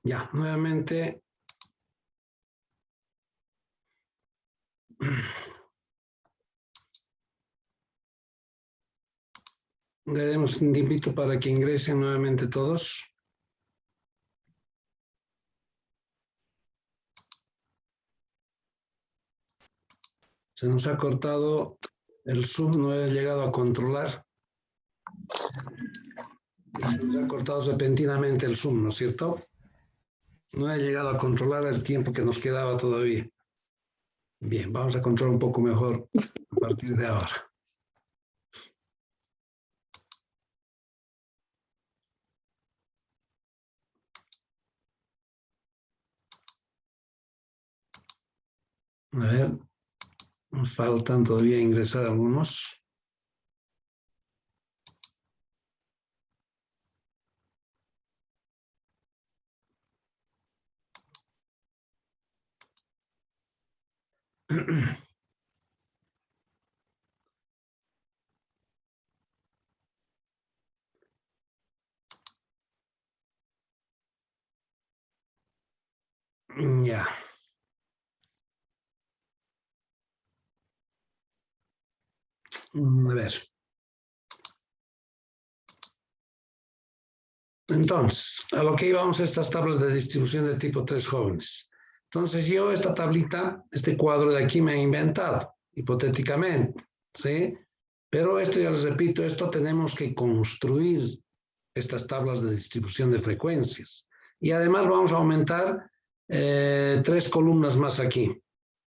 Ya, nuevamente. Daremos un tiempito para que ingresen nuevamente todos. Se nos ha cortado el Zoom, no he llegado a controlar. Se nos ha cortado repentinamente el Zoom, ¿no es cierto? No he llegado a controlar el tiempo que nos quedaba todavía. Bien, vamos a controlar un poco mejor a partir de ahora. A ver, nos faltan todavía ingresar algunos. Ya. A ver. Entonces, a lo que íbamos, estas tablas de distribución de tipo 3 jóvenes. Entonces, yo esta tablita, este cuadro de aquí me he inventado, hipotéticamente, ¿sí? Pero esto, ya les repito, esto tenemos que construir estas tablas de distribución de frecuencias. Y además vamos a aumentar 3 columnas más aquí,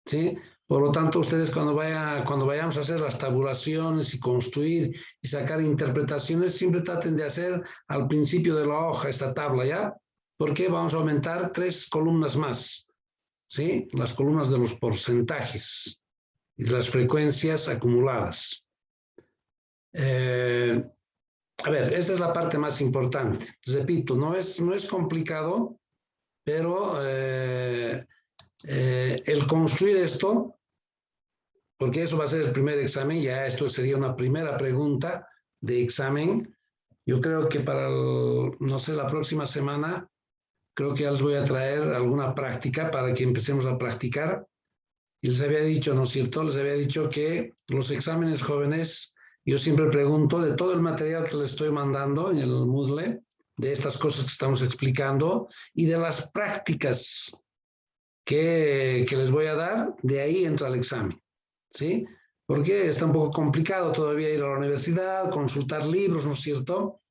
¿sí? Por lo tanto, ustedes cuando vayamos a hacer las tabulaciones y construir y sacar interpretaciones, siempre traten de hacer al principio de la hoja esta tabla, ¿ya? Porque vamos a aumentar 3 columnas más, ¿sí? Las columnas de los porcentajes y de las frecuencias acumuladas. A ver, esta es la parte más importante. Repito, no es complicado, pero el construir esto, porque eso va a ser el primer examen, ya esto sería una primera pregunta de examen. Yo creo que para, no sé, la próxima semana, creo que ya les voy a traer alguna práctica para que empecemos a practicar. Y les había dicho, ¿no es cierto? Les había dicho que los exámenes jóvenes, yo siempre pregunto de todo el material que les estoy mandando en el Moodle, de estas cosas que estamos explicando y de las prácticas que les voy a dar, de ahí entra el examen. ¿Sí? Porque está un poco complicado todavía ir a la universidad, consultar libros, ¿no es cierto?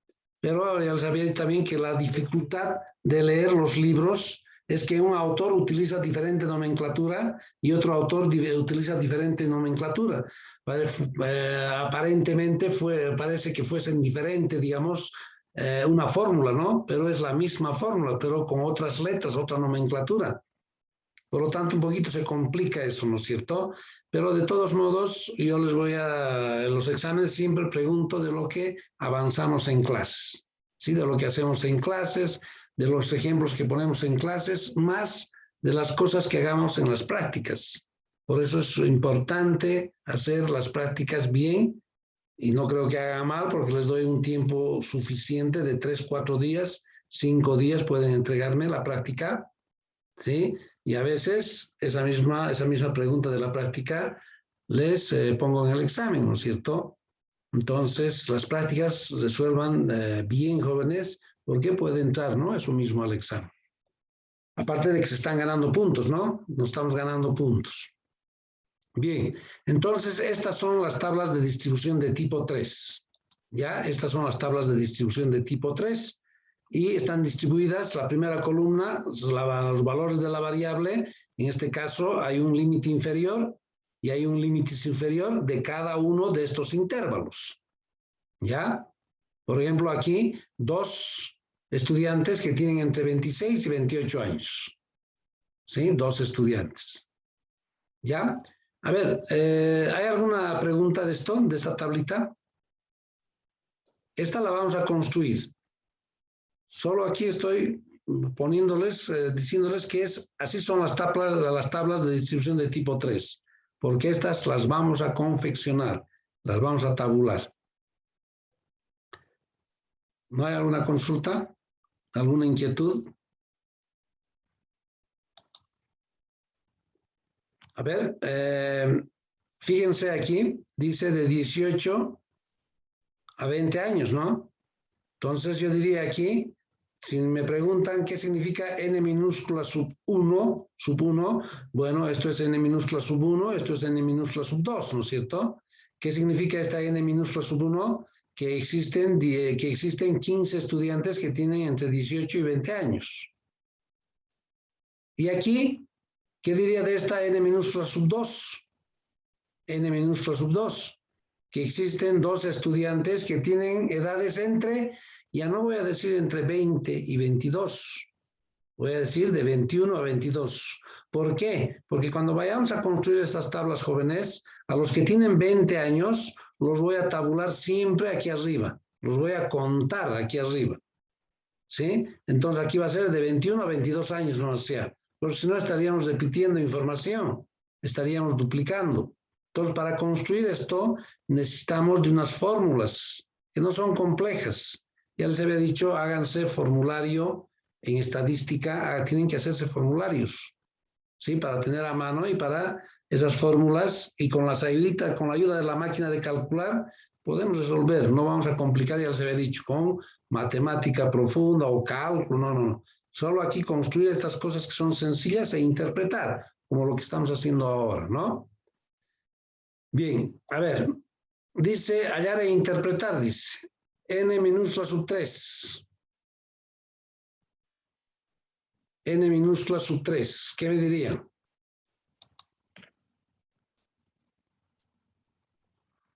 Pero ya les había dicho también que la dificultad de leer los libros es que un autor utiliza diferente nomenclatura y otro autor utiliza diferente nomenclatura. Aparentemente parece que fuesen diferentes, digamos, una fórmula, ¿no? Pero es la misma fórmula, pero con otras letras, otra nomenclatura. Por lo tanto, un poquito se complica eso, ¿no es cierto? Pero de todos modos, yo en los exámenes siempre pregunto de lo que avanzamos en clases, ¿sí? De lo que hacemos en clases, de los ejemplos que ponemos en clases, más de las cosas que hagamos en las prácticas. Por eso es importante hacer las prácticas bien y no creo que haga mal porque les doy un tiempo suficiente de 3, 4 días, 5 días pueden entregarme la práctica, ¿sí? Y a veces esa misma pregunta de la práctica les pongo en el examen, ¿no es cierto? Entonces, las prácticas resuelvan bien, jóvenes, porque puede entrar, ¿no? Eso mismo al examen. Aparte de que se están ganando puntos, ¿no? Nos estamos ganando puntos. Bien, entonces estas son las tablas de distribución de tipo 3. ¿Ya? Estas son las tablas de distribución de tipo 3. Y están distribuidas, la primera columna, los valores de la variable, en este caso hay un límite inferior y hay un límite superior de cada uno de estos intervalos. ¿Ya? Por ejemplo, aquí, 2 estudiantes que tienen entre 26 y 28 años. ¿Sí? 2 estudiantes. ¿Ya? A ver, ¿hay alguna pregunta de esto, de esta tablita? Esta la vamos a construir. Solo aquí estoy poniéndoles, diciéndoles que así son las tablas de distribución de tipo 3, porque estas las vamos a confeccionar, las vamos a tabular. ¿No hay alguna consulta? ¿Alguna inquietud? A ver, fíjense aquí, dice de 18 a 20 años, ¿no? Entonces yo diría aquí, si me preguntan qué significa n minúscula sub 1, bueno, esto es n minúscula sub 1, esto es n minúscula sub 2, ¿no es cierto? ¿Qué significa esta n minúscula sub 1? Que existen 15 estudiantes que tienen entre 18 y 20 años. Y aquí, ¿qué diría de esta n minúscula sub 2? N minúscula sub 2, que existen 2 estudiantes que tienen edades entre, ya no voy a decir entre 20 y 22, voy a decir de 21 a 22. ¿Por qué? Porque cuando vayamos a construir estas tablas jóvenes, a los que tienen 20 años, los voy a tabular siempre aquí arriba, los voy a contar aquí arriba, ¿sí? Entonces aquí va a ser de 21 a 22 años, no sea, porque si no estaríamos repitiendo información, estaríamos duplicando. Entonces, para construir esto, necesitamos de unas fórmulas que no son complejas. Ya les había dicho, háganse formulario en estadística, tienen que hacerse formularios, ¿sí? Para tener a mano y para esas fórmulas, y con la ayuda de la máquina de calcular, podemos resolver. No vamos a complicar, ya les había dicho, con matemática profunda o cálculo, no. Solo aquí construir estas cosas que son sencillas e interpretar, como lo que estamos haciendo ahora, ¿no? Bien, a ver, dice hallar e interpretar, dice, n minúscula sub 3. N minúscula sub 3, ¿qué me dirían?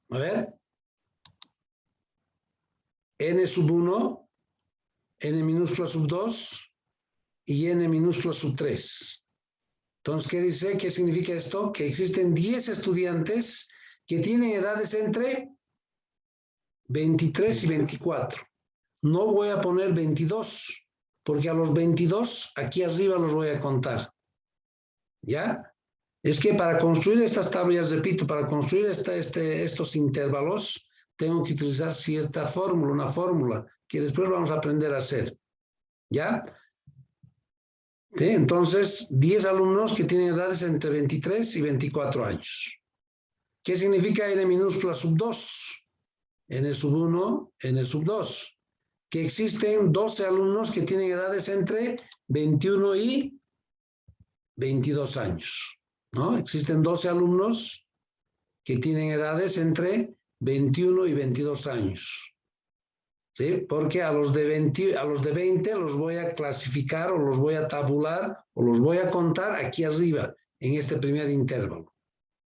A ver. N sub 1, N minúscula sub 2 y N minúscula sub 3. Entonces, ¿qué dice? ¿Qué significa esto? Que existen 10 estudiantes que tienen edades entre 23 y 24. No voy a poner 22, porque a los 22 aquí arriba los voy a contar. ¿Ya? Es que para construir estas tablas, repito, para construir estos intervalos, tengo que utilizar esta fórmula, una fórmula, que después vamos a aprender a hacer. ¿Ya? ¿Sí? Entonces, 10 alumnos que tienen edades entre 23 y 24 años. ¿Qué significa n minúscula sub 2? N sub 1, N sub 2. Que existen 12 alumnos que tienen edades entre 21 y 22 años, ¿no? Existen 12 alumnos que tienen edades entre 21 y 22 años. ¿Sí? Porque a los de 20 los voy a clasificar o los voy a tabular o los voy a contar aquí arriba, en este primer intervalo.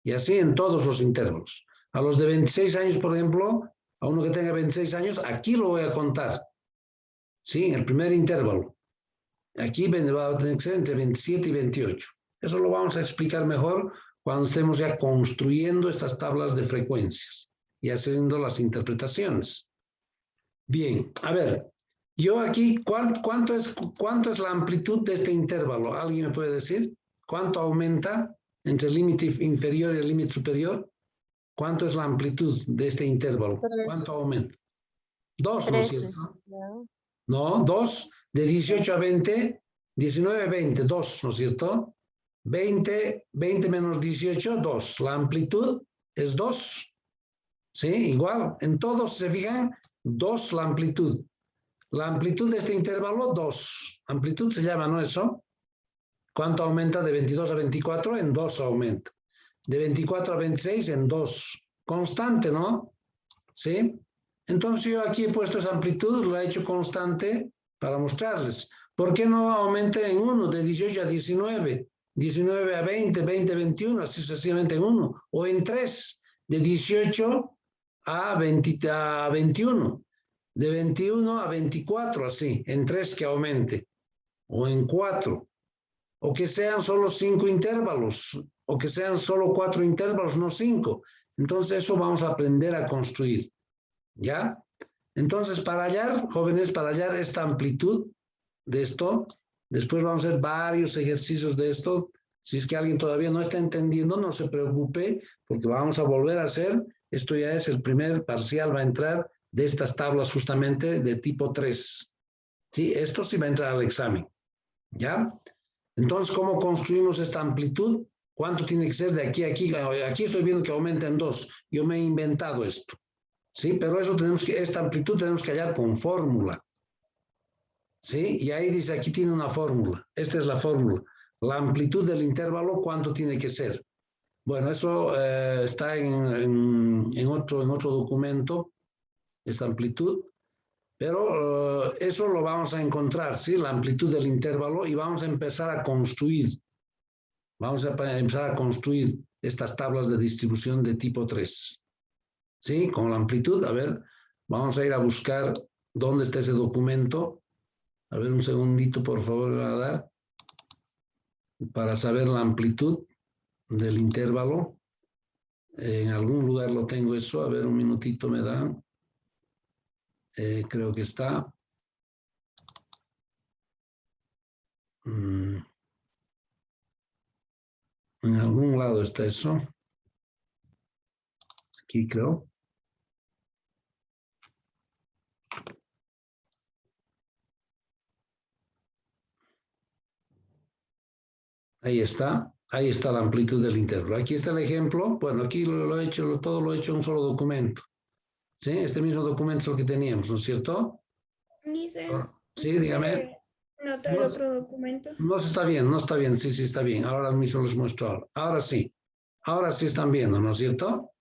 Y así en todos los intervalos. A los de 26 años, por ejemplo, a uno que tenga 26 años, aquí lo voy a contar. ¿Sí? En el primer intervalo. Aquí va a tener que ser entre 27 y 28. Eso lo vamos a explicar mejor cuando estemos ya construyendo estas tablas de frecuencias y haciendo las interpretaciones. Bien, a ver, yo aquí, ¿cuánto es la amplitud de este intervalo? ¿Alguien me puede decir? ¿Cuánto aumenta entre el límite inferior y el límite superior? ¿Cuánto es la amplitud de este intervalo? ¿Cuánto aumenta? 2, ¿no es cierto? No, 2, de 18 a 20, 19 a 20, 2, ¿no es cierto? 20 menos 18, 2. La amplitud es 2. ¿Sí? Igual, en todos se fijan, 2 la amplitud. La amplitud de este intervalo, 2. Amplitud se llama, ¿no eso? ¿Cuánto aumenta de 22 a 24? En 2 aumenta. De 24 a 26 en 2. Constante, ¿no? ¿Sí? Entonces yo aquí he puesto esa amplitud, la he hecho constante para mostrarles. ¿Por qué no aumenta en 1, de 18 a 19? 19 a 20, 20 a 21, así sucesivamente en 1. O en 3, de 18 a 21. De 21 a 24, así, en 3 que aumente. O en 4. O que sean solo 5 intervalos. O que sean solo 4 intervalos, no 5. Entonces eso vamos a aprender a construir. ¿Ya? Entonces, para hallar, jóvenes, para hallar esta amplitud de esto, después vamos a hacer varios ejercicios de esto. Si es que alguien todavía no está entendiendo, no se preocupe, porque vamos a volver a hacer. Esto ya es el primer parcial, va a entrar de estas tablas justamente de tipo 3. Sí, esto sí va a entrar al examen. ¿Ya? Entonces, ¿cómo construimos esta amplitud? ¿Cuánto tiene que ser de aquí a aquí? Aquí estoy viendo que aumenta en 2. Yo me he inventado esto. ¿Sí? Pero eso esta amplitud tenemos que hallar con fórmula. ¿Sí? Y ahí dice, aquí tiene una fórmula. Esta es la fórmula. La amplitud del intervalo, ¿cuánto tiene que ser? Bueno, eso está en otro documento, esta amplitud. Pero eso lo vamos a encontrar, ¿sí? La amplitud del intervalo y vamos a empezar a construir. Vamos a empezar a construir estas tablas de distribución de tipo 3. ¿Sí? Con la amplitud, a ver, vamos a ir a buscar dónde está ese documento. A ver, un segundito, por favor, me va a dar. Para saber la amplitud del intervalo. En algún lugar lo tengo eso. A ver, un minutito me da. Creo que está. En algún lado está eso. Aquí creo. Ahí está la amplitud del intervalo. Aquí está el ejemplo. Bueno, aquí todo lo he hecho en un solo documento. ¿Sí? Este mismo documento es lo que teníamos, ¿no es cierto? Dice, Sí, dígame. nota el otro documento. No está bien, sí, está bien. Ahora mismo les muestro. Ahora sí están viendo, ¿no es cierto?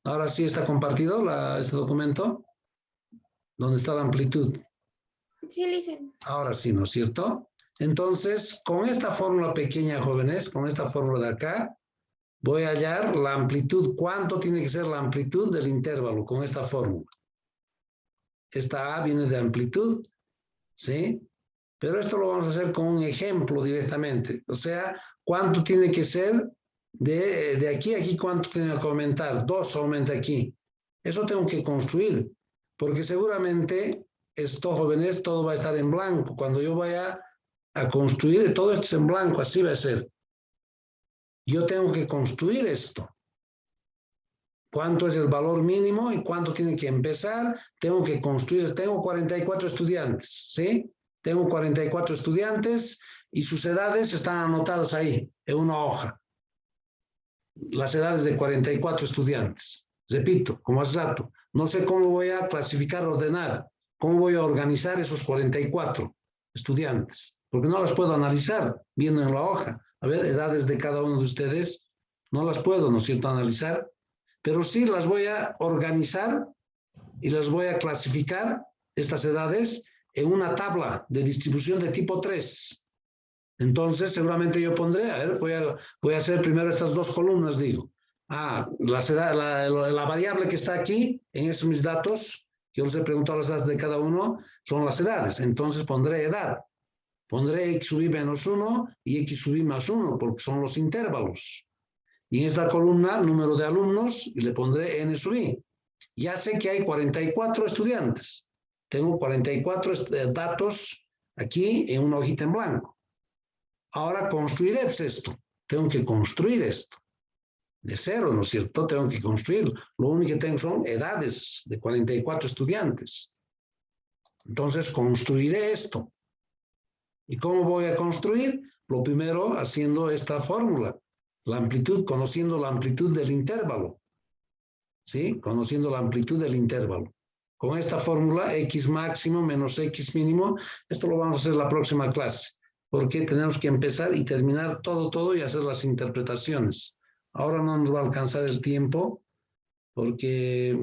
Ahora sí está compartido este documento, donde está la amplitud. Sí, dicen. Ahora sí, ¿no es cierto? Entonces, con esta fórmula pequeña, jóvenes, con esta fórmula de acá, voy a hallar la amplitud. ¿Cuánto tiene que ser la amplitud del intervalo con esta fórmula? Esta A viene de amplitud, ¿sí? Pero esto lo vamos a hacer con un ejemplo directamente. O sea, ¿cuánto tiene que ser de aquí a aquí? ¿Cuánto tiene que aumentar? 2 aumenta aquí. Eso tengo que construir, porque seguramente esto, jóvenes, todo va a estar en blanco. Cuando yo vaya a construir, todo esto es en blanco, así va a ser. Yo tengo que construir esto. ¿Cuánto es el valor mínimo y cuánto tiene que empezar? Tengo que construir. Tengo 44 estudiantes, ¿sí? Tengo 44 estudiantes y sus edades están anotadas ahí, en una hoja. Las edades de 44 estudiantes. Repito, como hace rato, no sé cómo voy a clasificar, ordenar, cómo voy a organizar esos 44 estudiantes, porque no las puedo analizar viendo en la hoja. A ver, edades de cada uno de ustedes, no las puedo, ¿no es cierto?, analizar, pero sí las voy a organizar y las voy a clasificar, estas edades, en una tabla de distribución de tipo 3. Entonces, seguramente yo pondré, a ver, voy a hacer primero estas dos columnas, digo. La variable que está aquí, en esos mis datos, que yo les he preguntado las edades de cada uno, son las edades. Entonces pondré edad. Pondré x sub i menos 1 y x sub i más 1, porque son los intervalos. Y en esta columna, número de alumnos, y le pondré n sub i. Ya sé que hay 44 estudiantes. Tengo 44 datos aquí en una hojita en blanco. Ahora construiré esto. Tengo que construir esto. De cero, ¿no es cierto? Tengo que construir. Lo único que tengo son edades de 44 estudiantes. Entonces construiré esto. ¿Y cómo voy a construir? Lo primero haciendo esta fórmula. La amplitud, conociendo la amplitud del intervalo. ¿Sí? Conociendo la amplitud del intervalo. Con esta fórmula, x máximo menos x mínimo, esto lo vamos a hacer la próxima clase, porque tenemos que empezar y terminar todo y hacer las interpretaciones. Ahora no nos va a alcanzar el tiempo, porque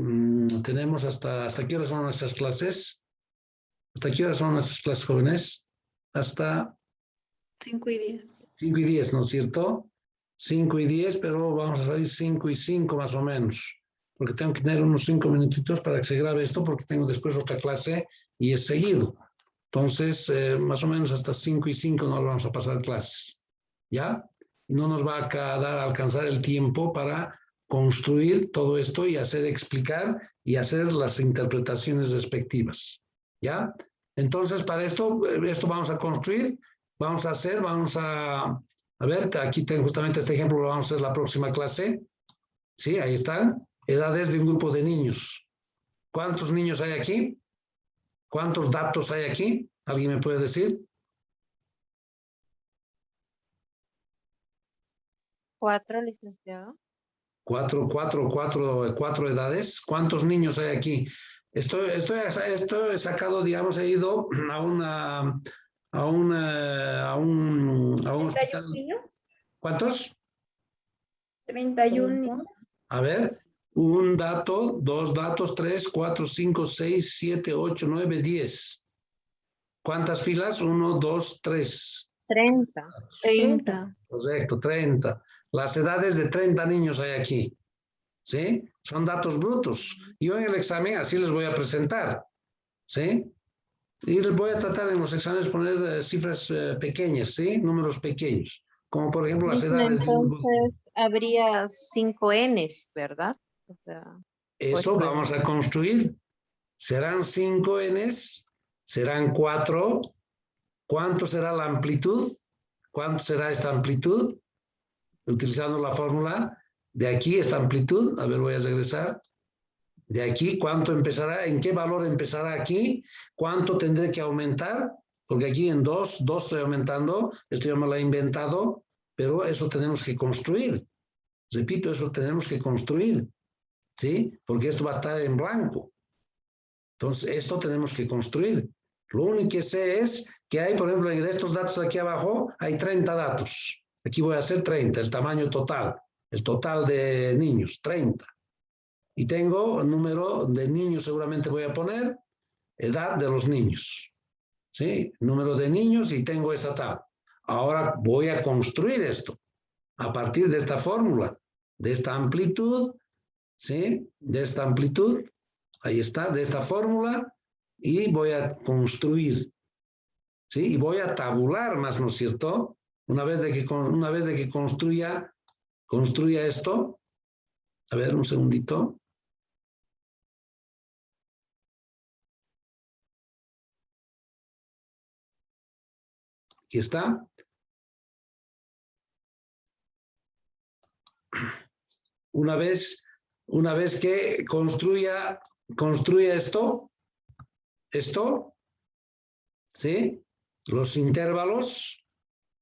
tenemos hasta qué hora son nuestras clases. ¿Hasta qué hora son nuestras clases, jóvenes? Hasta 5:10. 5:10, ¿no es cierto? 5:10, pero vamos a salir 5:05 más o menos, porque tengo que tener unos 5 minutitos para que se grabe esto, porque tengo después otra clase y es seguido. Entonces, más o menos hasta 5:05 no vamos a pasar clases, ¿ya? Y no nos va a alcanzar el tiempo para construir todo esto y explicar y hacer las interpretaciones respectivas, ¿ya? Entonces, para esto vamos a construir, vamos a ver, aquí tengo justamente este ejemplo, lo vamos a hacer la próxima clase. Sí, ahí está. Edades de un grupo de niños. ¿Cuántos niños hay aquí? ¿Cuántos datos hay aquí? ¿Alguien me puede decir? 4, licenciado. Cuatro edades. ¿Cuántos niños hay aquí? Esto he sacado, digamos, he ido a un hospital. 31 niños. ¿Cuántos? 31 niños. A ver, un dato, dos datos, 3, 4, 5, 6, 7, 8, 9, 10. ¿Cuántas filas? 1, 2, 3. 30. 30. Correcto, 30. Las edades de 30 niños hay aquí. ¿Sí? Son datos brutos. Yo en el examen así les voy a presentar. ¿Sí? Y les voy a tratar en los exámenes poner cifras pequeñas, ¿sí? Números pequeños. Como por ejemplo las edades de un grupo. Entonces habría 5 Ns, ¿verdad? O sea, Eso vamos a construir. Serán 5 Ns, serán 4. ¿Cuánto será la amplitud? ¿Cuánto será esta amplitud? Utilizando la fórmula de aquí, esta amplitud. A ver, voy a regresar. De aquí, ¿cuánto empezará? ¿En qué valor empezará aquí? ¿Cuánto tendré que aumentar? Porque aquí en 2 estoy aumentando. Esto ya me lo he inventado, pero eso tenemos que construir. Repito, eso tenemos que construir. ¿Sí? Porque esto va a estar en blanco. Entonces, esto tenemos que construir. Lo único que sé es que hay, por ejemplo, de estos datos aquí abajo, hay 30 datos. Aquí voy a hacer 30, el tamaño total. El total de niños, 30. Y tengo el número de niños, seguramente voy a poner edad de los niños. ¿Sí? Número de niños y tengo esa tabla. Ahora voy a construir esto a partir de esta fórmula, de esta amplitud, ¿sí? De esta amplitud, ahí está, de esta fórmula, y voy a construir, ¿sí? Y voy a tabular más, ¿no es cierto? Una vez de que construya esto, a ver, un segundito. Aquí está. Una vez que construya esto, ¿sí? Los intervalos,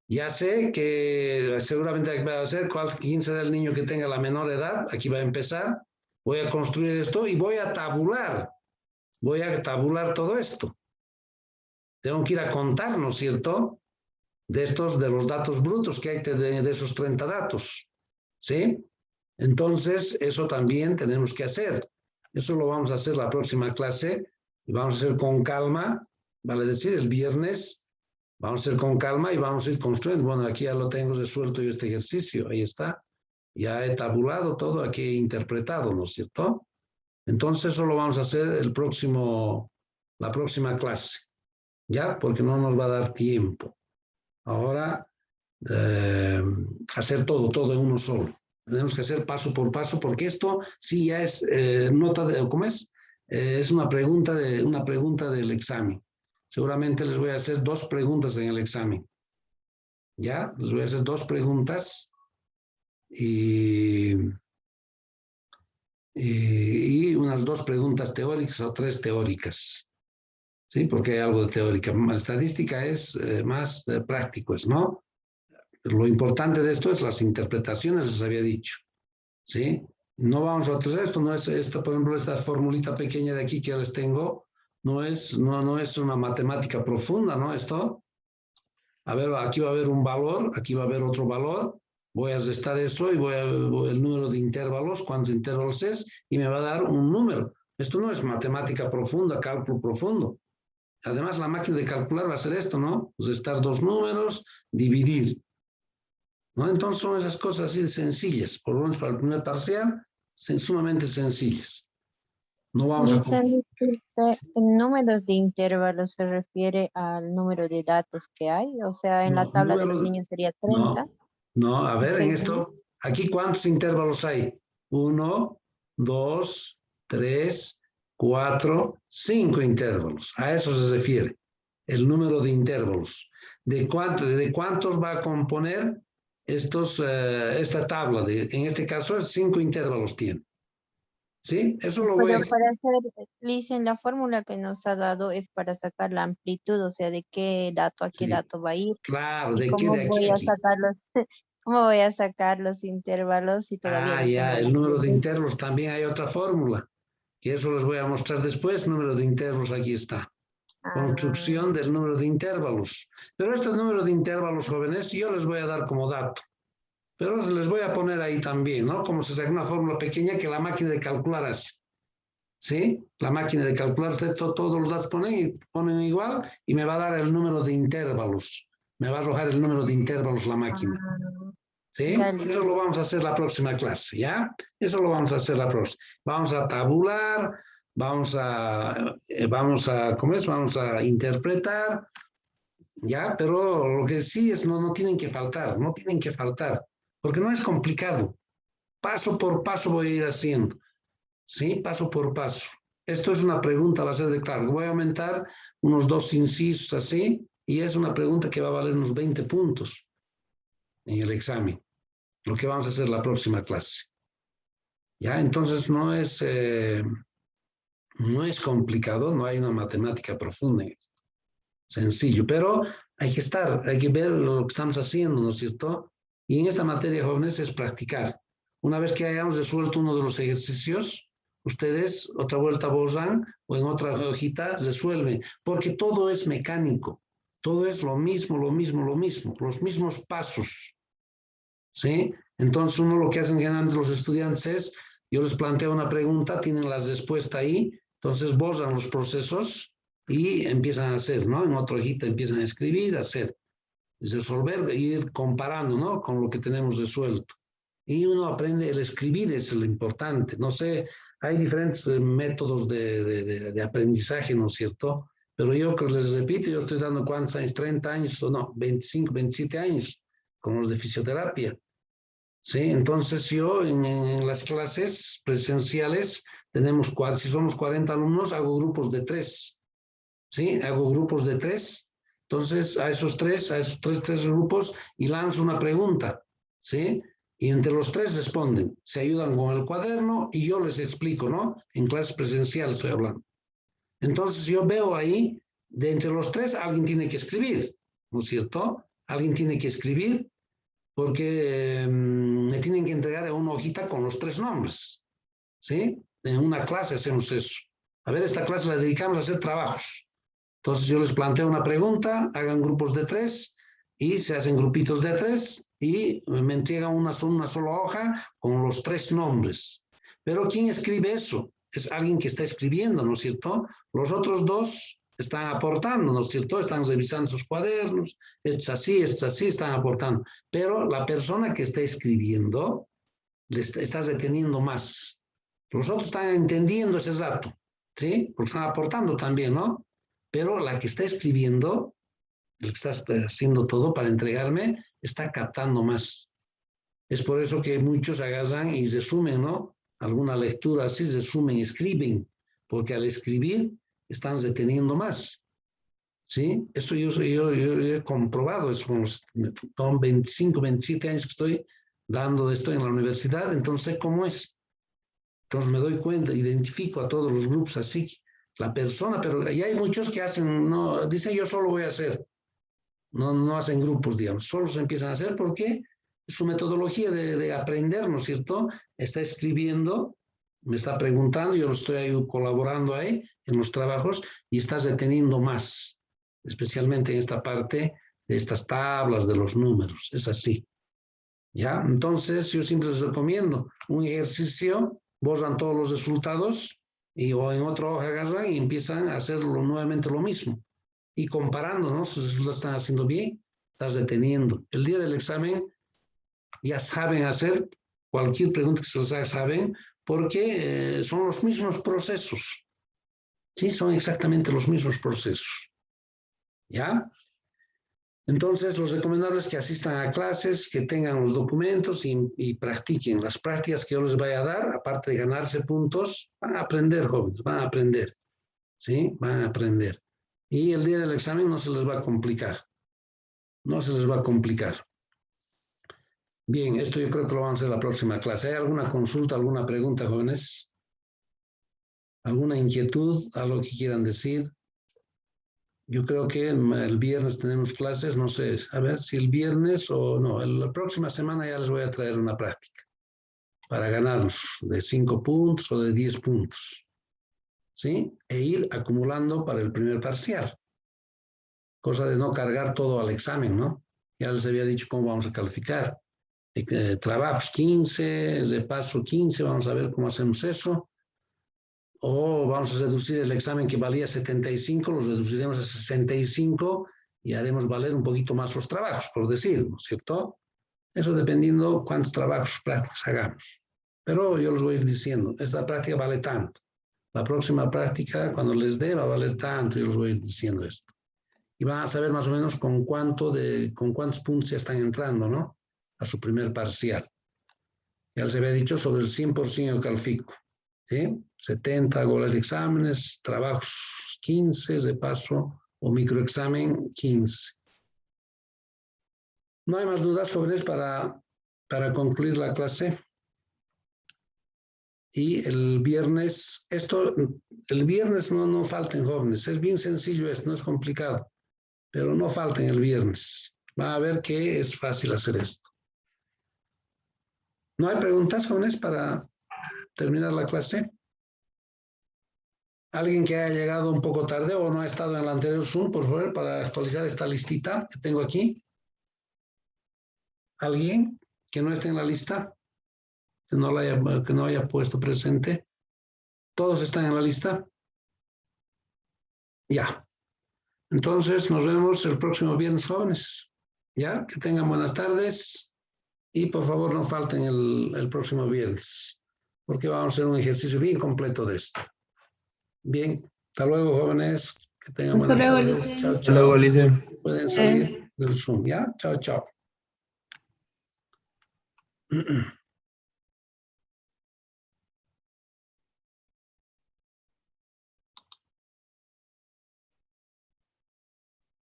ya sé que seguramente va a ser quién será el niño que tenga la menor edad. Aquí va a empezar. Voy a construir esto y voy a tabular. Voy a tabular todo esto. Tengo que ir a contar, ¿no es cierto? De los datos brutos que hay de esos 30 datos. ¿Sí? Entonces, eso también tenemos que hacer. Eso lo vamos a hacer la próxima clase y vamos a hacer con calma, vale decir, el viernes. Vamos a hacer con calma y vamos a ir construyendo. Bueno, aquí ya lo tengo resuelto yo este ejercicio, ahí está. Ya he tabulado todo, aquí he interpretado, ¿no es cierto? Entonces, eso lo vamos a hacer la próxima clase, ¿ya? Porque no nos va a dar tiempo. Ahora, hacer todo en uno solo. Tenemos que hacer paso por paso, porque esto sí ya es nota de, ¿cómo es? Es una pregunta del examen. Seguramente les voy a hacer 2 preguntas en el examen. ¿Ya? Les voy a hacer 2 preguntas y unas 2 preguntas teóricas o 3 teóricas. ¿Sí? Porque hay algo de teórica. Estadística es más práctico, ¿no? Lo importante de esto es las interpretaciones, les había dicho. ¿Sí? No vamos a hacer esto, no es esta, por ejemplo, esta formulita pequeña de aquí que les tengo, no es una matemática profunda, ¿no? Esto, a ver, aquí va a haber un valor, aquí va a haber otro valor, voy a restar eso y voy a ver el número de intervalos, cuántos intervalos es, y me va a dar un número. Esto no es matemática profunda, cálculo profundo. Además, la máquina de calcular va a hacer esto, ¿no? Restar 2 números, dividir. ¿No? Entonces son esas cosas así de sencillas, por lo menos para el primer parcial, sumamente sencillas. No vamos a... ¿El número de intervalos se refiere al número de datos que hay? O sea, en la tabla de los niños sería 30. No, a ver, en esto, aquí ¿cuántos intervalos hay? 1, 2, 3, 4, 5 intervalos. A eso se refiere el número de intervalos. ¿De cuántos va a componer esta tabla? En este caso, 5 intervalos tiene. ¿Sí? Eso lo voy a... Pero para hacer, Licen, la fórmula que nos ha dado es para sacar la amplitud, o sea, de qué dato a qué Sí, dato va a ir. claro, ¿Y ¿de qué? cómo De aquí voy a a aquí. sacar los, cómo voy a sacar los intervalos si todavía Ah, no ya, tengo la el número de amplitud? intervalos también hay otra fórmula, que eso les voy a mostrar después. Número de intervalos, aquí está. Ah, Construcción del número de intervalos. Pero este número de intervalos, jóvenes, yo les voy a dar como dato. Pero les voy a poner ahí también, ¿no? Como se saca una fórmula pequeña que la máquina de calcular hace. ¿Sí? La máquina de calcular, todos los datos ponen igual y me va a dar el número de intervalos. Me va a arrojar el número de intervalos la máquina. ah, ¿Sí? ya, Eso lo vamos a hacer la próxima clase, ¿ya? Eso lo vamos a hacer la próxima. Vamos a tabular, vamos a, ¿cómo es? Vamos a interpretar, ¿ya? Pero lo que sí es, no tienen que faltar, no tienen que faltar, porque no es complicado. Paso por paso voy a ir haciendo, ¿sí? Paso por paso. Esto es una pregunta, va a ser de claro. Voy a aumentar unos 2 incisos así, y es una pregunta que va a valer unos 20 puntos en el examen, lo que vamos a hacer la próxima clase. ¿Ya? Entonces no es complicado, no hay una matemática profunda, sencillo, pero hay que ver lo que estamos haciendo, ¿no es cierto? Y en esta materia, jóvenes, es practicar. Una vez que hayamos resuelto uno de los ejercicios, ustedes otra vuelta borran o en otra hojita resuelven, porque todo es mecánico, todo es lo mismo, los mismos pasos, ¿sí? Entonces uno lo que hacen generalmente los estudiantes es, yo les planteo una pregunta, tienen la respuesta ahí, entonces borran los procesos y empiezan a hacer, ¿no? En otra hojita empiezan a escribir, a hacer, resolver e ir comparando, ¿no? Con lo que tenemos resuelto. Y uno aprende, el escribir es lo importante, no sé, hay diferentes métodos de aprendizaje, ¿no es cierto? Pero yo que les repito, yo estoy dando cuántos años, 30 años o no, 25, 27 años con los de fisioterapia. Sí, entonces yo en las clases presenciales tenemos, si somos 40 alumnos, hago grupos de 3, ¿sí? Hago grupos de 3, entonces a esos tres grupos y lanzo una pregunta, ¿sí? Y entre los 3 responden, se ayudan con el cuaderno y yo les explico, ¿no? En clases presenciales estoy hablando. Entonces yo veo ahí, de entre los 3 alguien tiene que escribir, ¿no es cierto? Alguien tiene que escribir porque me tienen que entregar una hojita con los 3 nombres, ¿sí? En una clase hacemos eso. A ver, esta clase la dedicamos a hacer trabajos. Entonces yo les planteo una pregunta, hagan grupos de 3 y se hacen grupitos de 3 y me entregan una sola hoja con los 3 nombres. Pero ¿quién escribe eso? Es alguien que está escribiendo, ¿no es cierto? Los otros 2 están aportando, ¿no es cierto? Están revisando sus cuadernos, esto es así, están aportando. Pero la persona que está escribiendo le está reteniendo más. Los otros están entendiendo ese dato, ¿sí? Porque están aportando también, ¿no? Pero la que está escribiendo, el que está haciendo todo para entregarme, está captando más. Es por eso que muchos agarran y resumen, ¿no? Alguna lectura así, resumen, escriben, porque al escribir están reteniendo más. ¿Sí? Eso yo he comprobado, eso son 25, 27 años que estoy dando esto en la universidad, entonces sé cómo es. Entonces me doy cuenta, identifico a todos los grupos así, la persona, pero ya hay muchos que hacen, no, dicen yo solo voy a hacer, no hacen grupos, digamos, solo se empiezan a hacer porque su metodología de aprender, ¿no es cierto? Está escribiendo, me está preguntando, yo lo estoy ahí colaborando ahí en los trabajos y está reteniendo más, especialmente en esta parte de estas tablas, de los números, es así. ¿Ya? Entonces yo siempre les recomiendo un ejercicio, borran todos los resultados o en otra hoja agarran y empiezan a hacer nuevamente lo mismo y comparando, ¿no? Si sus resultados están haciendo bien, estás deteniendo. El día del examen ya saben hacer cualquier pregunta que se les haga, saben, porque son los mismos procesos. Sí, son exactamente los mismos procesos. ¿Ya? Entonces, lo recomendable es que asistan a clases, que tengan los documentos y practiquen. Las prácticas que yo les vaya a dar, aparte de ganarse puntos, van a aprender, jóvenes, van a aprender. ¿Sí? Van a aprender. Y el día del examen no se les va a complicar. No se les va a complicar. Bien, esto yo creo que lo vamos a hacer la próxima clase. ¿Hay alguna consulta, alguna pregunta, jóvenes? ¿Alguna inquietud? ¿Algo que quieran decir? Yo creo que el viernes tenemos clases, no sé, a ver si el viernes o no, la próxima semana ya les voy a traer una práctica para ganarnos de 5 puntos o de 10 puntos, ¿sí? E ir acumulando para el primer parcial. Cosa de no cargar todo al examen, ¿no? Ya les había dicho cómo vamos a calificar. Trabajos 15, de paso 15, vamos a ver cómo hacemos eso. O vamos a reducir el examen que valía 75, lo reduciremos a 65 y haremos valer un poquito más los trabajos, por decir, ¿no es cierto? Eso dependiendo cuántos trabajos prácticos hagamos. Pero yo les voy a ir diciendo, esta práctica vale tanto. La próxima práctica, cuando les dé, va a valer tanto, yo les voy a ir diciendo esto. Y van a saber más o menos con cuántos puntos ya están entrando, ¿no? A su primer parcial. Ya les había dicho sobre el 100% califico. ¿Sí? 70 hago los exámenes, trabajos 15 de paso o microexamen 15. No hay más dudas, jóvenes, para concluir la clase. Y el viernes, el viernes no falten, jóvenes, es bien sencillo esto, no es complicado, pero no falten el viernes. Va a ver que es fácil hacer esto. ¿No hay preguntas, jóvenes, para terminar la clase? Alguien que haya llegado un poco tarde o no ha estado en el anterior Zoom, por favor, para actualizar esta listita que tengo aquí. ¿Alguien que no esté en la lista? Que no haya puesto presente. ¿Todos están en la lista? Ya. Entonces, nos vemos el próximo viernes, jóvenes. Ya, que tengan buenas tardes y por favor no falten el próximo viernes, porque vamos a hacer un ejercicio bien completo de esto. Bien, hasta luego, jóvenes. Que tengan buenas tardes. Chao, Hasta luego, chao. Alicia. Pueden salir del Zoom, ¿ya? Chao, chao.